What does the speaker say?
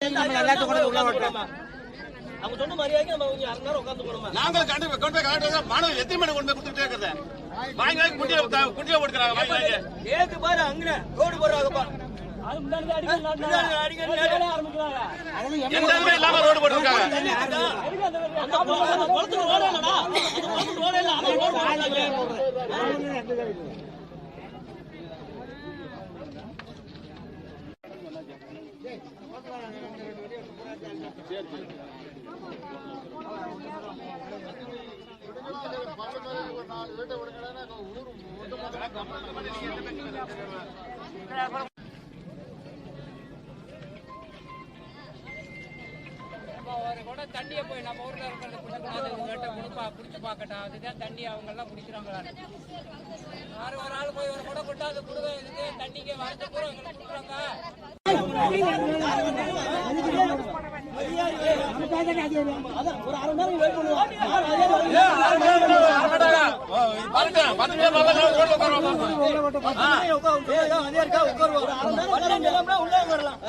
அவங்க சொன்ன மாதிரியாக்கி நம்ம கொஞ்சம் 2 நேரம் உட்கார்ந்து போறோம். நாங்கள் கொண்டு போய் காட்டுறதா மாணவர் எத்தனை மணி கொண்டு போய் கொடுத்துட்டே இருக்கிறது. வாங்கி குண்டியா ஓடுறாங்க. வாங்கி ஏக்கு பாரு அங்க ரோடு போறாங்கப்பா. அது முன்னாடி அடிக்க ஆரம்பிக்கிறாங்க. எந்தமே இல்லாம ரோடு போட்டுருக்காங்க. அந்த குளத்துக்கு ரோடு இல்லடா. அந்த குளத்துக்கு ரோடு இல்ல. அந்த ரோடு போறாங்க. ஒரு கூட தண்ணியை போய் நம்ம ஊர்ல இருக்கிறத பிடிக்கூடாது, உங்கள்கிட்ட பிடிச்சு பார்க்கட்டும். அதுதான் தண்ணி அவங்க எல்லாம் பிடிக்கிறாங்களா. யாரும் ஒரு ஆள் போய் ஒரு கூட கொட்டாது கொடுங்க, இதுக்கு தண்ணிக்கு வரது கூட எங்களுக்கு கொடுக்குறாங்க. ஒரு 1/2 மணி நேரம் வெயிட் பண்ணுவோம். உள்ள வரலாம்.